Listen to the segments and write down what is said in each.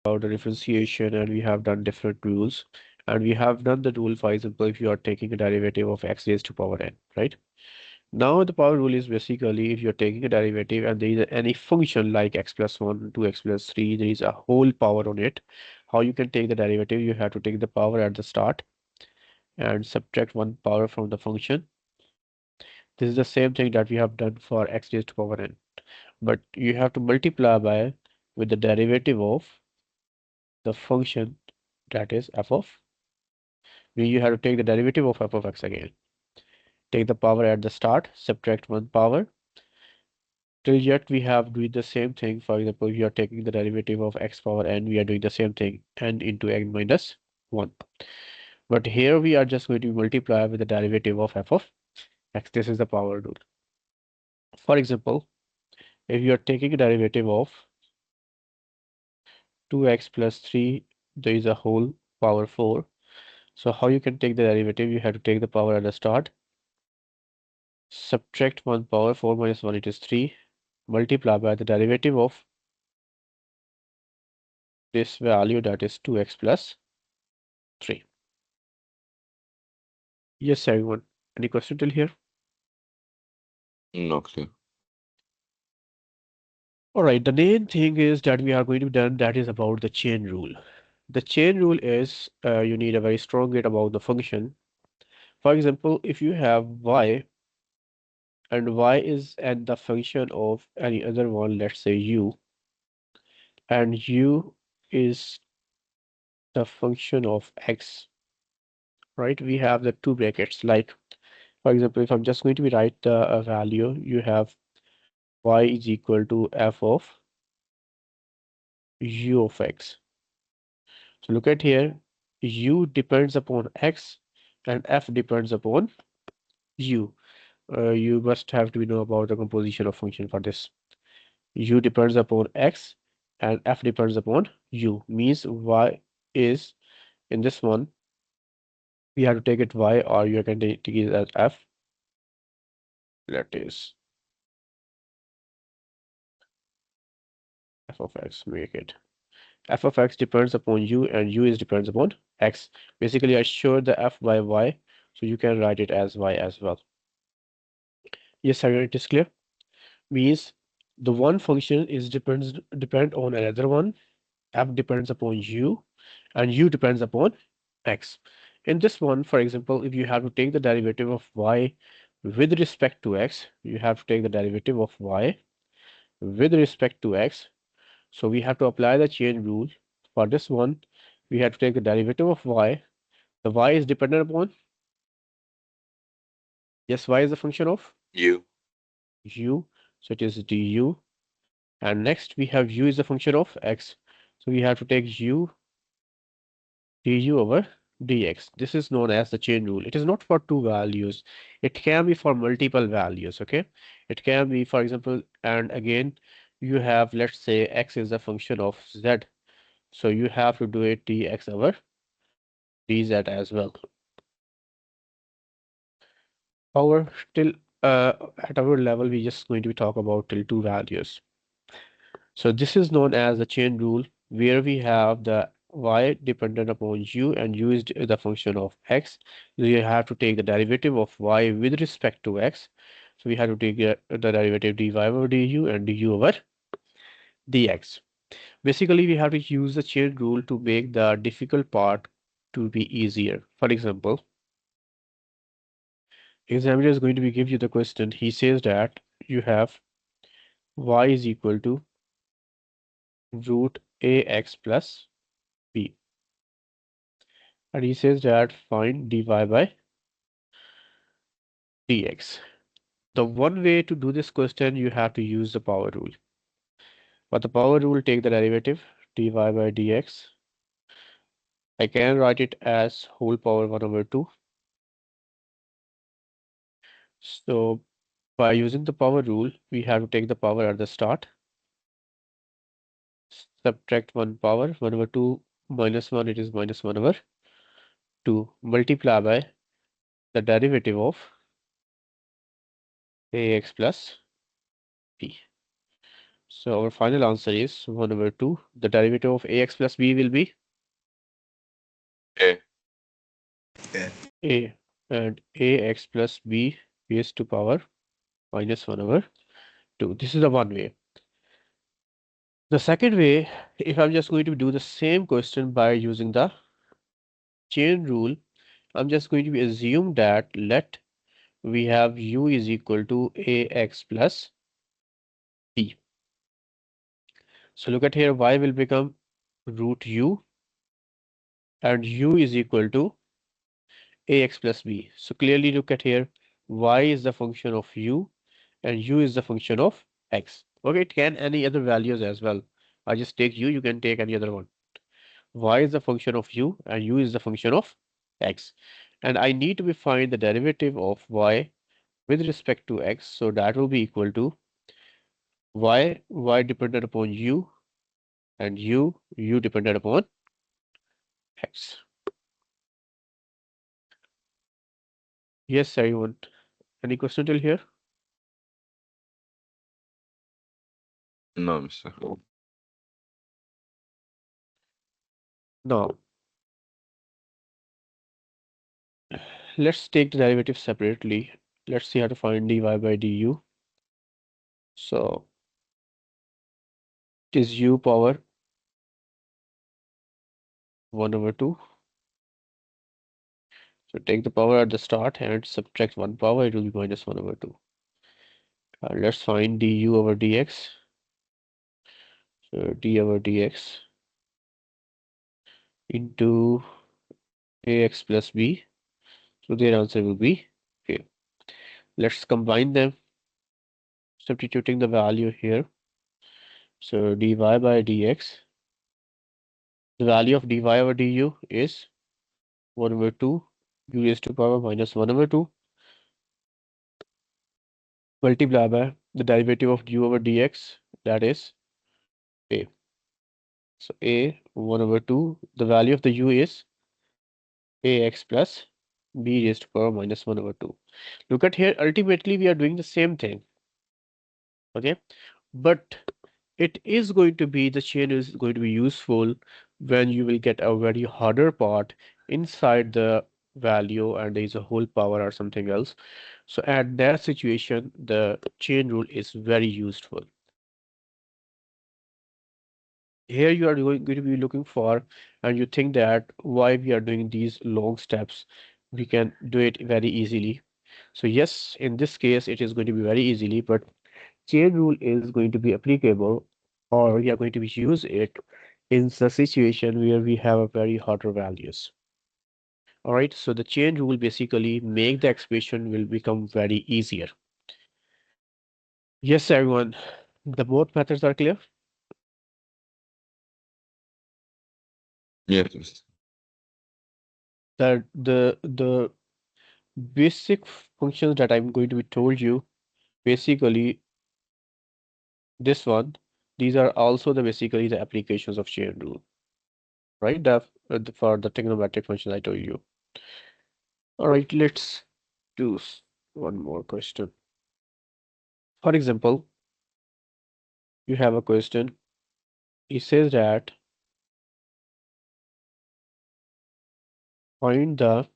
about the differentiation and we have done different rules. And we have done the rule, for example, if you are taking a derivative of x raised to power n, right? Now the power rule is basically if you're taking a derivative and there is any function like x plus 1, 2x plus 3, there is a whole power on it. How you can take the derivative? You have to take the power at the start and subtract one power from the function. This is the same thing that we have done for x raised to power n. But you have to multiply by with the derivative of the function that is f of. You have to take the derivative of f of x again. Take the power at the start, subtract one power. Till yet we have doing the same thing. For example, we are taking the derivative of x power n, we are doing the same thing, n into n minus 1. But here we are just going to multiply with the derivative of f of x. This is the power rule. For example, if you are taking a derivative of 2x plus 3, there is a whole power 4. So how you can take the derivative? You have to take the power at the start, subtract 1 power, 4 minus 1 it is 3, multiply by the derivative of this value that is 2x plus 3. Yes, everyone. Any question till here? Not clear. All right, the main thing is that we are going to be done that is about the chain rule. The chain rule is you need a very strong gate about the function. For example, if you have y and y is and the function of any other one, let's say u, and u is the function of x, right? We have the two brackets. Like, for example, if I'm just going to be write the value, you have y is equal to f of u of x. So look at here, u depends upon x and f depends upon u. You must have to know about the composition of function for this. U depends upon x and f depends upon u. Means y is in this one, we have to take it y or you can take it as f. That is f of x, make it. F of x depends upon u and u is depends upon x. Basically, I showed the f by y, so you can write it as y as well. Yes, Harry, it is clear. Means the one function is depend on another one. F depends upon u and u depends upon x. In this one, for example, if you have to take the derivative of y with respect to x, you have to take the derivative of y with respect to x. So we have to apply the chain rule. For this one, we have to take the derivative of y. The y is dependent upon, yes, y is the function of You. u, so it is du. And next we have u is the function of x. So we have to take u du over dx. This is known as the chain rule. It is not for two values. It can be for multiple values, okay? It can be, for example, and again, you have, let's say, x is a function of z. So you have to do it dx over dz as well. Our till at our level, we're just going to be talk about till two values. So this is known as the chain rule, where we have the y dependent upon u and u is the function of x. So you have to take the derivative of y with respect to x. So we have to take the derivative dy over du and du over dx. Basically, we have to use the chain rule to make the difficult part to be easier. For example, examiner is going to be give you the question. He says that you have y is equal to root ax plus b. And he says that find dy by dx. The one way to do this question, you have to use the power rule. But the power rule take the derivative dy by dx. I can write it as whole power 1 over 2. So by using the power rule, we have to take the power at the start, subtract 1 power, 1 over 2 minus 1, it is minus 1 over 2, multiply by the derivative of ax plus b. So our final answer is 1 over 2. The derivative of ax plus b will be A. a, and ax plus b raised to power minus 1 over 2. This is the one way. The second way, if I'm just going to do the same question by using the chain rule, I'm just going to assume that let we have u is equal to ax plus b. So look at here, y will become root u and u is equal to ax plus b. So clearly look at here, y is the function of u and u is the function of x. Okay, it can any other values as well. I just take u, you can take any other one. Y is the function of u and u is the function of x. And I need to be find the derivative of y with respect to x. So that will be equal to y dependent upon u and u dependent upon x. Yes, everyone. Any question till here? No, mister. Now, let's take the derivative separately. Let's see how to find dy by du. So it is u power 1 over 2. So take the power at the start and subtract 1 power, it will be minus 1 over 2. Let's find du over dx. So d over dx into ax plus b. So their answer will be here. Let's combine them, substituting the value here. So dy by dx, the value of dy over du is 1 over 2 u raised to power minus 1 over 2 multiply by the derivative of du over dx, that is a. So a 1 over 2, the value of the u is ax plus b raised to power minus 1 over 2. Look at here, ultimately we are doing the same thing, okay? But it is going to be, the chain is going to be useful when you will get a very harder part inside the value and there is a whole power or something else. So at that situation, the chain rule is very useful. Here you are going to be looking for, and you think that why we are doing these long steps, we can do it very easily. So yes, in this case, it is going to be very easily, but chain rule is going to be applicable, or we are going to use it in the situation where we have a very harder values. All right, so the chain rule basically make the expression will become very easier. Yes, everyone, the both methods are clear. Yes, mister. That the basic functions that I'm going to be told you, basically this one, these are also the basically the applications of chain rule, right? For the trigonometric function I told you. All right, let's do one more question. For example, you have a question. It says that find the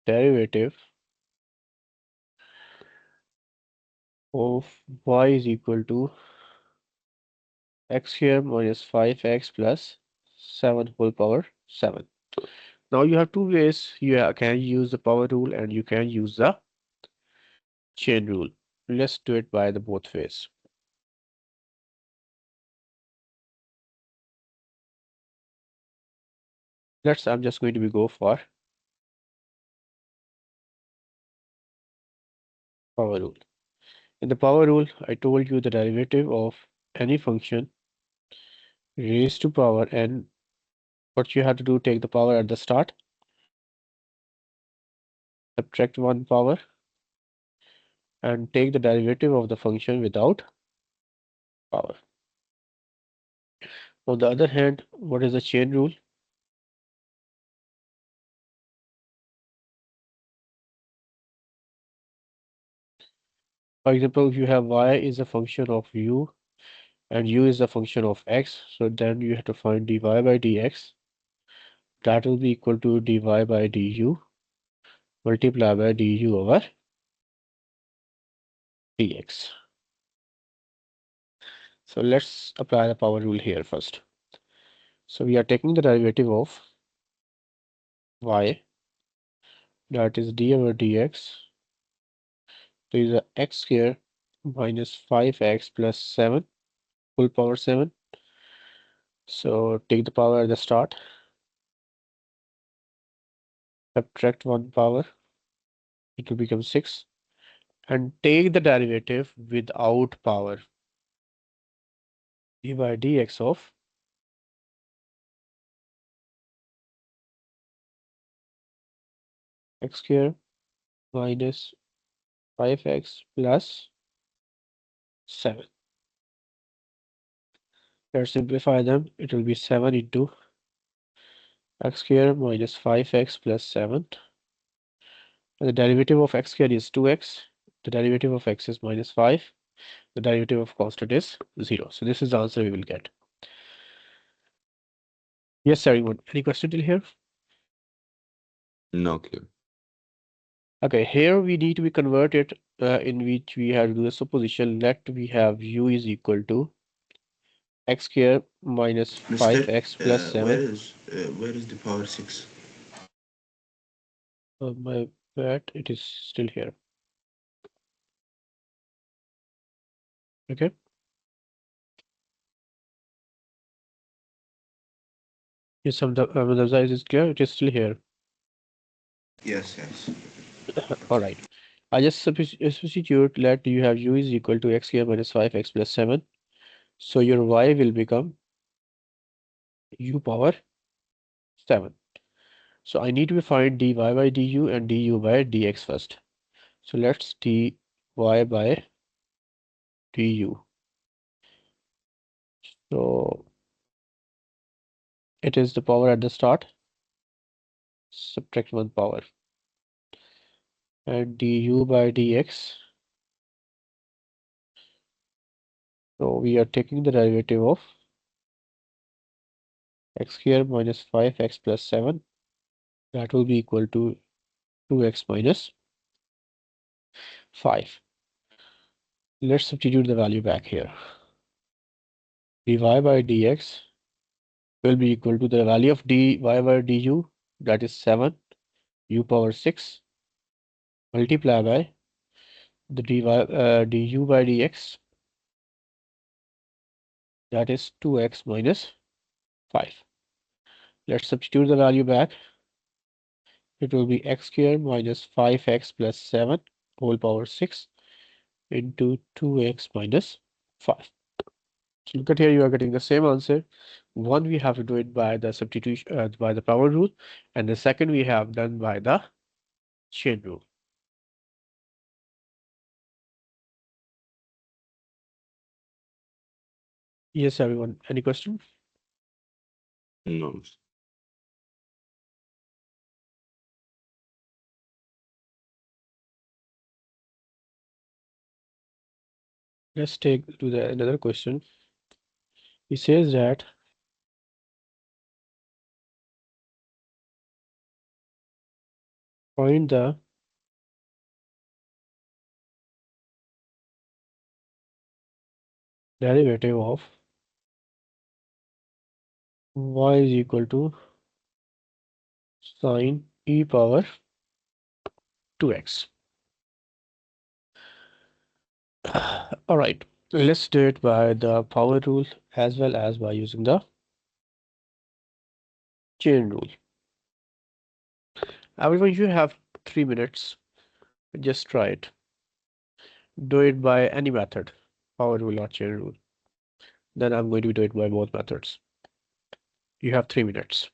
derivative of y is equal to x here minus 5x plus 7 whole power 7. Now you have two ways. You can use the power rule and you can use the chain rule. Let's do it by the both ways. I'm just going to be go for power rule. In the power rule, I told you the derivative of any function raised to power n. What you have to do, take the power at the start, subtract 1 power, and take the derivative of the function without power. On the other hand, what is the chain rule? For example, if you have y is a function of u and u is a function of x, so then you have to find dy by dx. That will be equal to dy by du multiplied by du over dx. So let's apply the power rule here first. So we are taking the derivative of y, that is d over dx. So is a x square minus 5x plus 7 whole power 7. So take the power at the start, subtract 1 power, it will become 6, and take the derivative without power, d by dx of x square minus 5x plus 7. Let's simplify them. It will be 7 into x square minus 5x plus 7. And the derivative of x square is 2x. The derivative of x is minus 5. The derivative of constant is 0. So this is the answer we will get. Yes, everyone. Any question till here? No clear. Okay, here we need to be converted in which we have to do the supposition that we have u is equal to x square minus Mister, 5x plus 7. where is the power 6? My bad, it is still here. Okay. Yes, the size is clear. It is still here. Yes, yes. All right. I just substitute let you have u is equal to x square minus 5x plus 7. So your y will become u power 7. So I need to find dy by du and du by dx first. So let's dy by du. So it is the power at the start, subtract 1 power, and du by dx. So we are taking the derivative of x square minus 5x plus 7. That will be equal to 2x minus 5. Let's substitute the value back here. dy by dx will be equal to the value of dy by du, that is 7 u power 6, multiply by the du by dx, that is 2x minus 5. Let's substitute the value back. It will be x square minus 5x plus 7 whole power 6 into 2x minus 5. So look at here, you are getting the same answer. One, we have to do it by the substitution, by the power rule, and the second we have done by the chain rule. Yes, everyone. Any question? No, mister. Let's take to the another question. He says that find the derivative of y is equal to sine e power 2x. All right, let's do it by the power rule as well as by using the chain rule. Everyone, you have 3 minutes. Just try it. Do it by any method, power rule or chain rule. Then I'm going to do it by both methods. You have 3 minutes.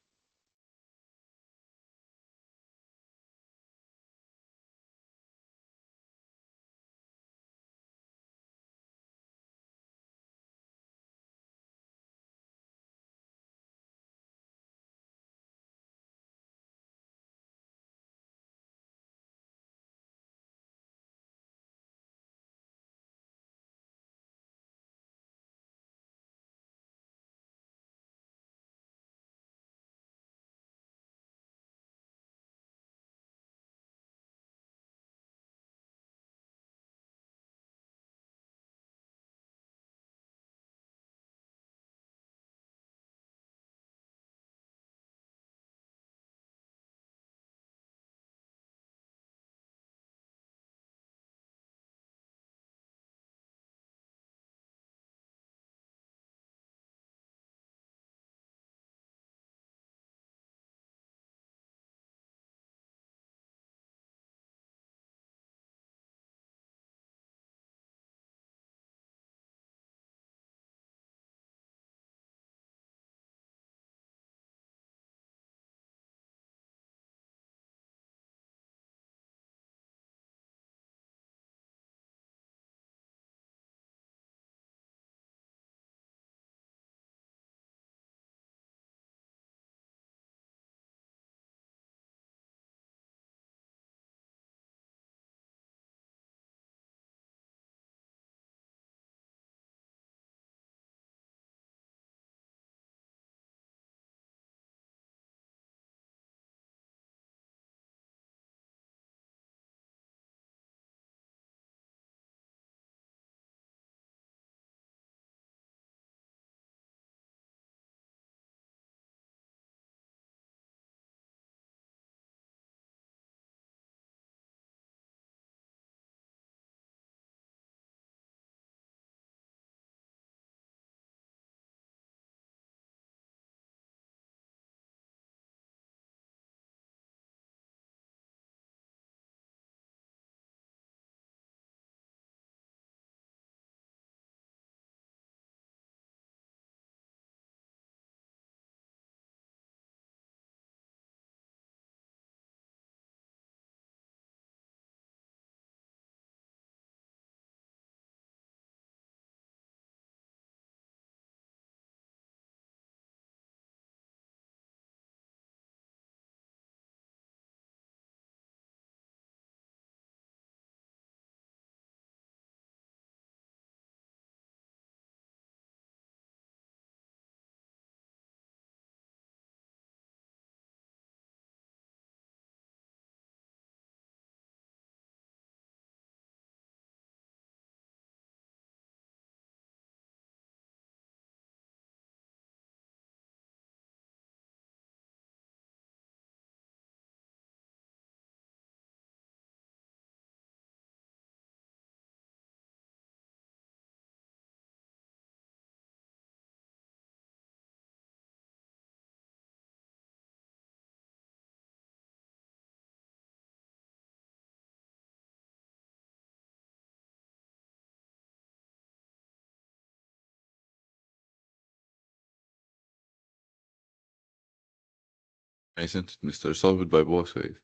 I sent it, Mr. Solve it by both ways.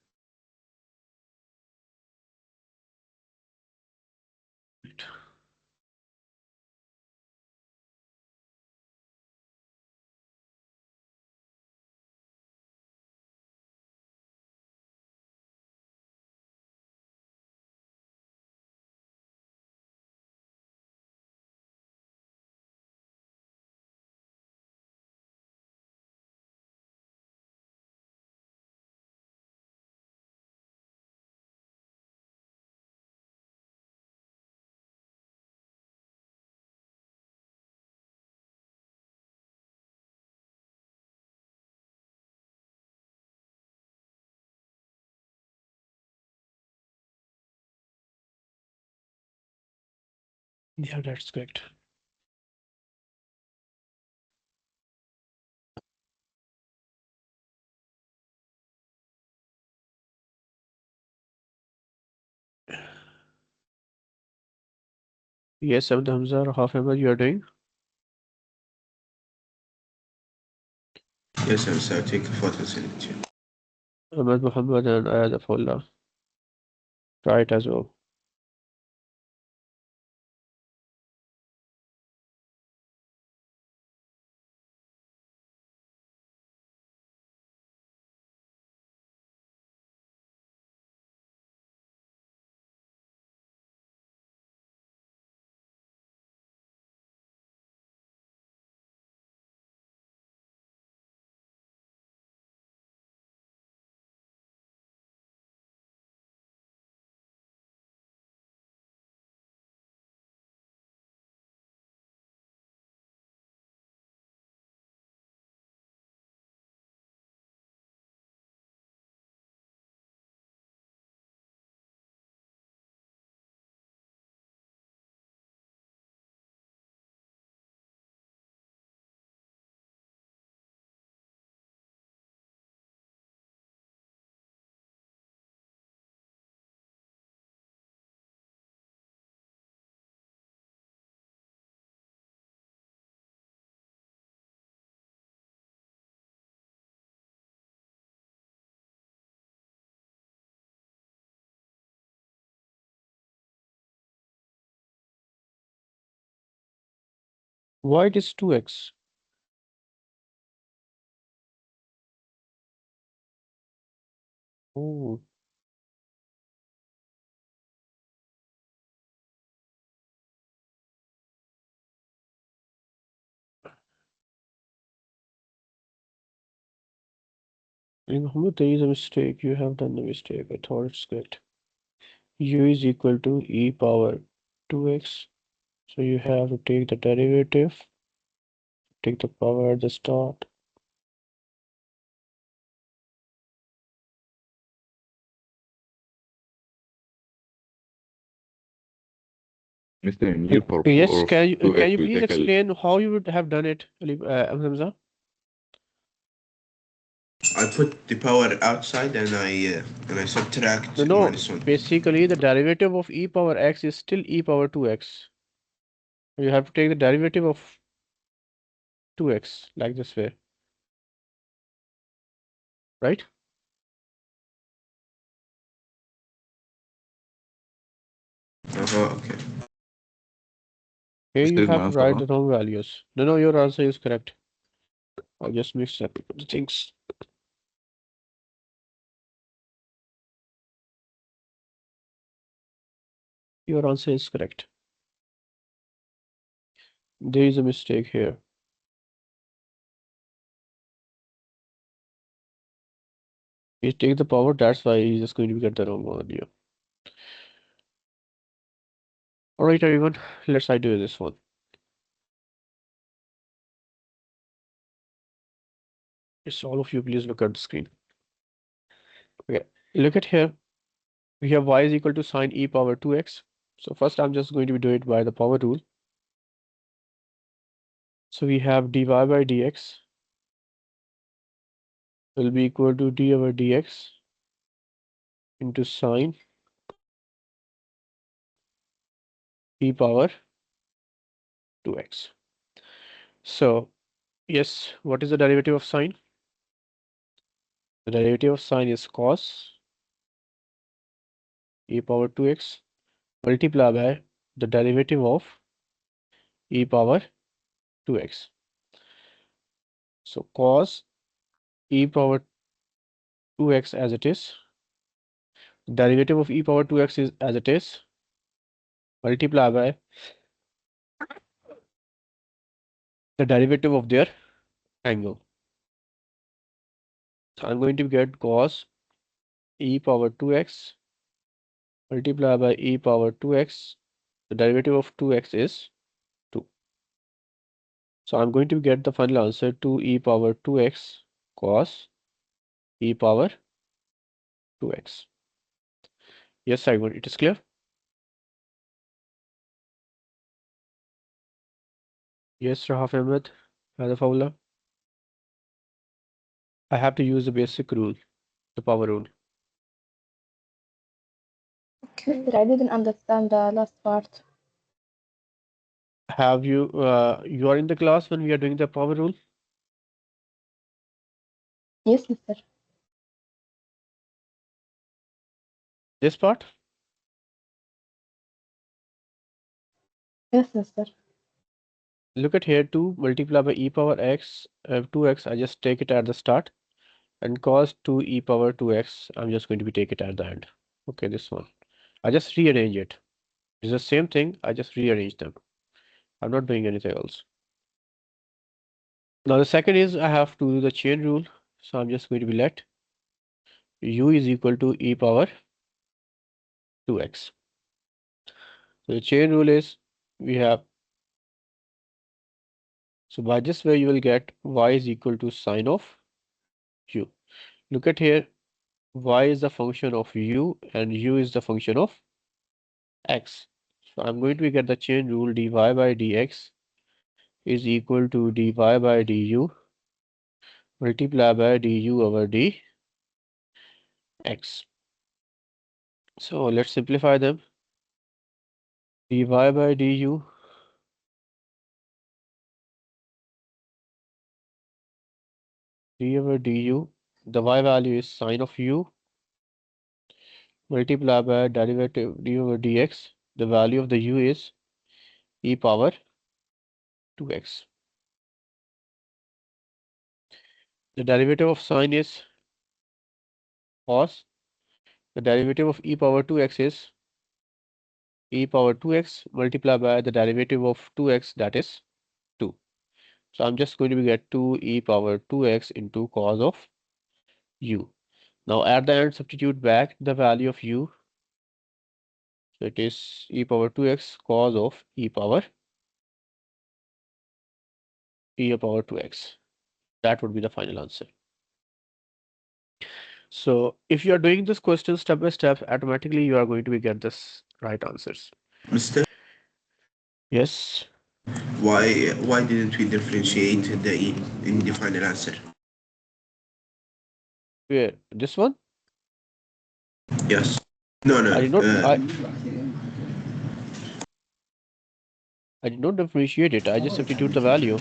Yeah, that's correct. Yes, Seventh Hamza, half Hamza, you are doing. Yes, sir. Take a photo, send it to you. Ahmed Muhammad and Ayad Afullah. Try it as well. Why it is 2x? Oh, Muhammad, there is a mistake. You have done the mistake. I thought it's correct. U is equal to e power 2x. So you have to take the derivative, take the power at the start. Mr. Emir, for Yes, power of can 2x, you we please take a explain how you would have done it, Hamza? I put the power outside and I No, subtract no. minus one. Basically, the derivative of e power x is still e power 2x. You have to take the derivative of 2x like this way, right? Okay. Here you mistake, have my to answer, write huh? the wrong values. No, no, your answer is correct. I just mixed up the things. Your answer is correct. There is a mistake here. You take the power, that's why he's just going to get the wrong value. Alright, everyone, let's try do this one. Yes, all of you, please look at the screen. Okay, look at here. We have y is equal to sine e power 2x. So first I'm just going to do it by the power rule. So we have dy by dx will be equal to d over dx into sine e power 2x. So yes, what is the derivative of sine? The derivative of sine is cos e power 2x multiplied by the derivative of e power 2x. So cos e power 2x as it is, derivative of e power 2x is as it is, multiplied by the derivative of their angle. So I'm going to get cos e power 2x multiplied by e power 2x. The derivative of 2x is 2. So I'm going to get the final answer 2 e power 2x cos e power 2x. Yes, Simon, it is clear? Yes, Rahaf Ahmed, Hada Fawla. I have to use the basic rule, the power rule. Mister, I didn't understand the last part. Have you, you are in the class when we are doing the power rule? Yes, mister. This part? Yes, mister. Look at here, 2 multiplied by e power x, 2x, I just take it at the start, and cos 2 e power 2x, I'm just going to be take it at the end. Okay, this one. I just rearrange it. It's the same thing, I just rearrange them. I'm not doing anything else. Now the second is I have to do the chain rule. So I'm just going to be let u is equal to e power 2x. So the chain rule is we have, so by this way you will get y is equal to sine of u. Look at here, y is the function of u and u is the function of x. So I'm going to get the chain rule dy by dx is equal to dy by du multiplied by du over dx. So let's simplify them. Dy by du d over du, the y value is sine of u multiplied by derivative d over dx. The value of the u is e power 2x. The derivative of sine is cos. The derivative of e power 2x is e power 2x multiplied by the derivative of 2x, that is 2. So I'm just going to get 2 e power 2x into cos of u. Now at the end substitute back the value of u. So it is e power 2x cos of e power 2x. That would be the final answer. So if you are doing this question step by step, automatically you are going to get this right answers. Mister, Yes. why didn't we differentiate the E in the final answer? Where? This one? Yes. No, no. I did not I did not differentiate it. I just substitute the value.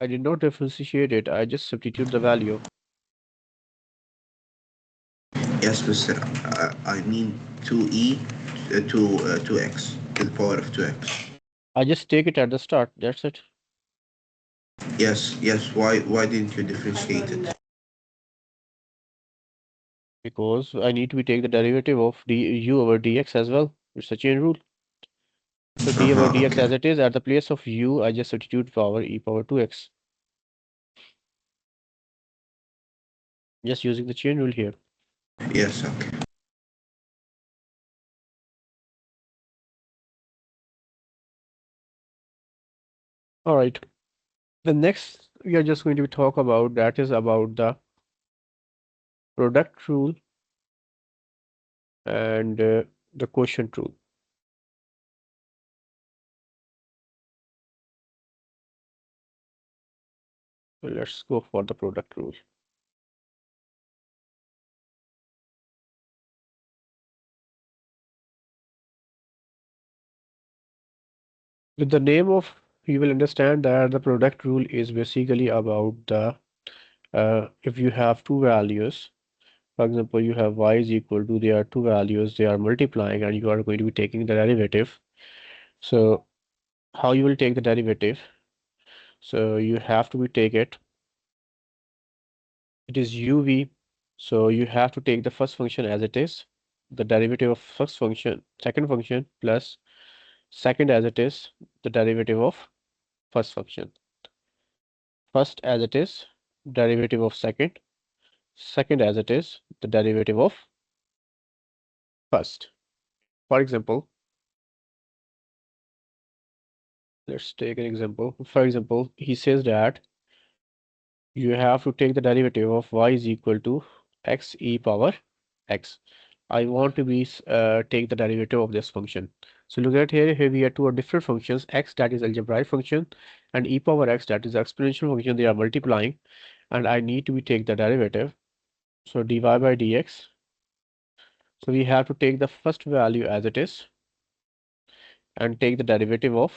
I did not differentiate it. I just substitute the value. Yes, Mister. I mean 2e to 2x to the power of 2x. I just take it at the start. That's it. Yes, yes. Why didn't you differentiate it? Because I need to take the derivative of du over dx as well. It's a chain rule. So d over dx Okay. as it is, at the place of u, I just substitute power e power 2x. Just using the chain rule here. Yes, okay. All right. The next we are just going to talk about that is about the product rule and the quotient rule. So let's go for the product rule. With the name of, you will understand that the product rule is basically about the if you have two values, for example, you have y is equal to, there are two values, they are multiplying, and you are going to be taking the derivative. So how you will take the derivative? So you have to be take it. It is uv. So you have to take the first function as it is, the derivative of first function, second function plus second as it is, the derivative of first function. First as it is, derivative of second. Second as it is, the derivative of first. For example, let's take an example. For example, he says that you have to take the derivative of y is equal to x e power x. I want to be take the derivative of this function. So look at here. Here we have two different functions: x, that is algebraic function, and e power x, that is exponential function. They are multiplying, and I need to be take the derivative. So dy by dx. So we have to take the first value as it is and take the derivative of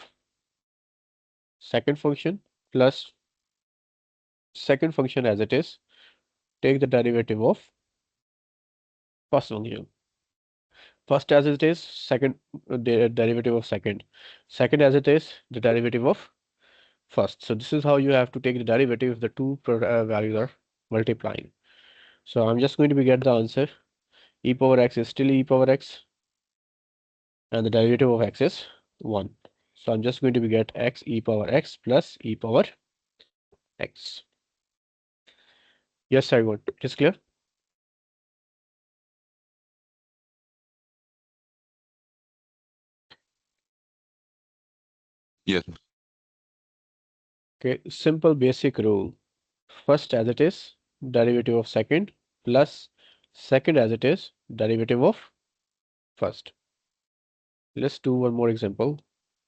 second function plus second function as it is, take the derivative of first function. First as it is, second the derivative of second. Second as it is, the derivative of first. So this is how you have to take the derivative if the two values are multiplying. So I'm just going to be get the answer. E power x is still e power x, and the derivative of x is 1. So I'm just going to be get x e power x plus e power x. Yes, everyone, it is clear? Yes. Okay, simple basic rule. First as it is, derivative of second plus second as it is, derivative of first. Let's do one more example.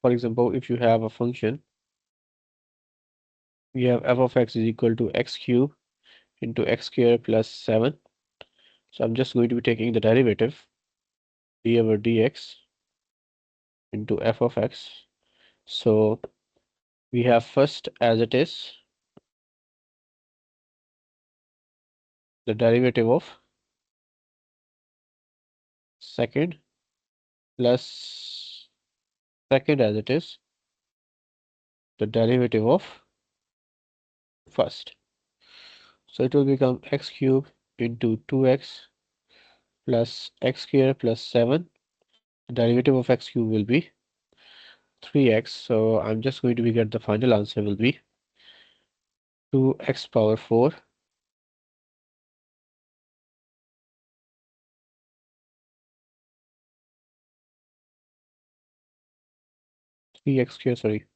For example, if you have a function, we have f of x is equal to x cube into x squared plus 7. So I'm just going to be taking the derivative d over dx into f of x. So we have first as it is, the derivative of second plus second as it is, the derivative of first. So it will become x cubed into 2x plus x squared plus 7. The derivative of x cubed will be 3x. So I'm just going to be get the final answer will be 2x power 4 3x squared, sorry.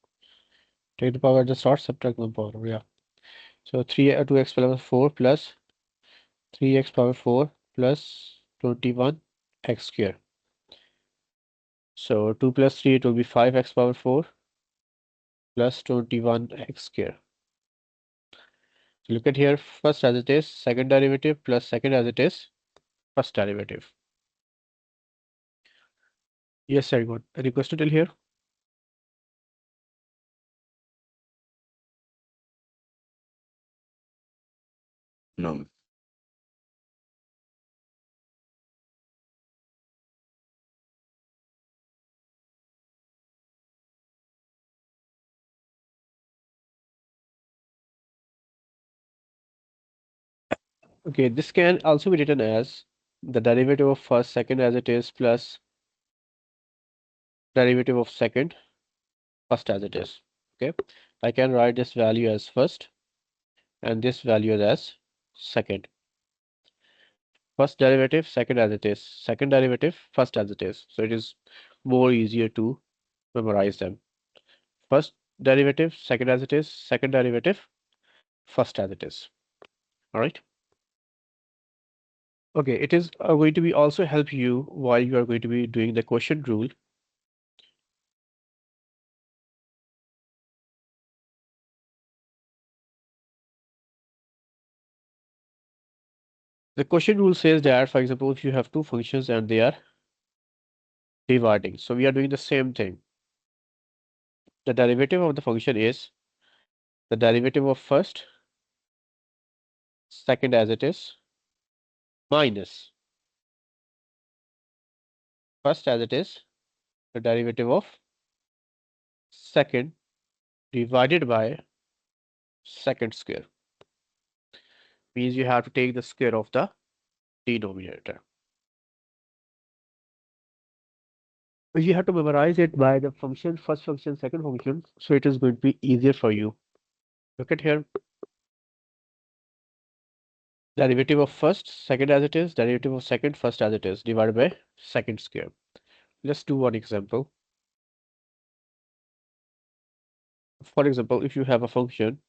Take the power at the start, subtract one power. Yeah. So 2x power 4 plus 3x power 4 plus 21 x squared. So 2 plus 3, it will be 5x power 4 plus 21 x squared. So look at here, first as it is, second derivative plus second as it is, first derivative. Yes, very good. Any question till here? No. Okay, this can also be written as the derivative of first, second as it is, plus derivative of second, first as it is. Okay, I can write this value as first and this value as second. First derivative, second as it is, second derivative, first as it is. So it is more easier to memorize them. First derivative, second as it is, second derivative, first as it is. All right. Okay, it is going to be also help you while you are going to be doing the quotient rule. The quotient rule says that, for example, if you have two functions and they are dividing, so we are doing the same thing. The derivative of the function is the derivative of first second as it is, minus first as it is, the derivative of second divided by second square. Means you have to take the square of the denominator. You have to memorize it by the function, first function, second function, so it is going to be easier for you. Look at here. Derivative of first, second as it is, derivative of second, first as it is, divided by second square. Let's do one example. For example, if you have a function,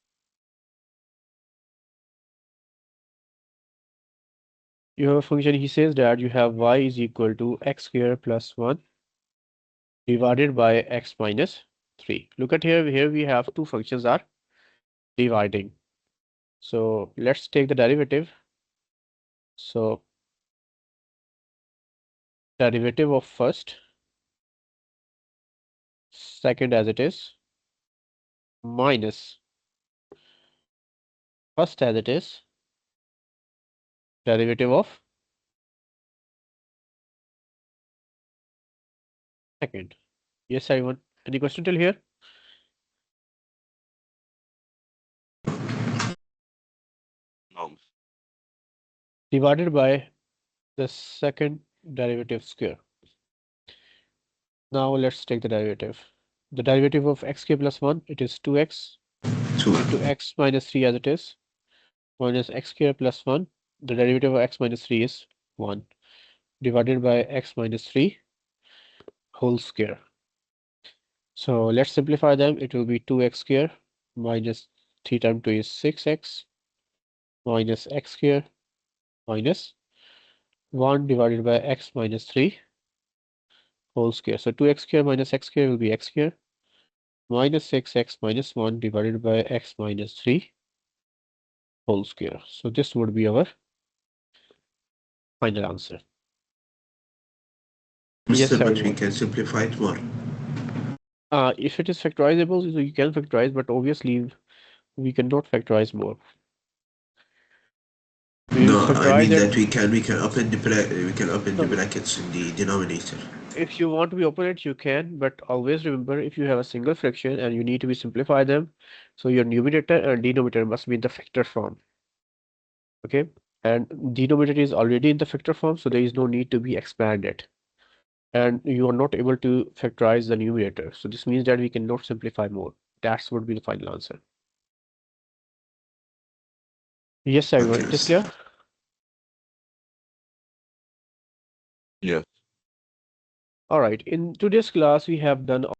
he says that you have y is equal to x square plus 1 divided by x minus 3. Look at here we have two functions are dividing. So let's take the derivative. So derivative of first, second as it is, minus first as it is, derivative of second. Yes, everyone. Any question till here? No. Divided by the second derivative square. Now let's take the derivative. The derivative of xk plus 1, it is 2x 2. into x minus 3 as it is, minus x square plus 1. The derivative of x minus 3 is 1, divided by x minus 3 whole square. So let's simplify them. It will be 2x square minus 3 times 2 is 6x minus x square minus 1 divided by x minus 3 whole square. So 2x square minus x square will be x square minus 6x minus 1 divided by x minus 3 whole square. So this would be our final answer. Yes, Mr. But we everyone. can simplify it more. If it is factorizable, so you can factorize, but obviously we cannot factorize more. We will No, I factorize mean it. that we can open the No, brackets in the denominator. if you want to be open it, you can, but always remember if you have a single fraction and you need to be simplify them, so your numerator and denominator must be in the factor form. Okay, and denominator is already in the factor form, so there is no need to be expanded. And you are not able to factorize the numerator. So this means that we cannot simplify more. That would be the final answer. Yes, everyone, Okay, it is Mr. clear. Yes. All right. In today's class, we have done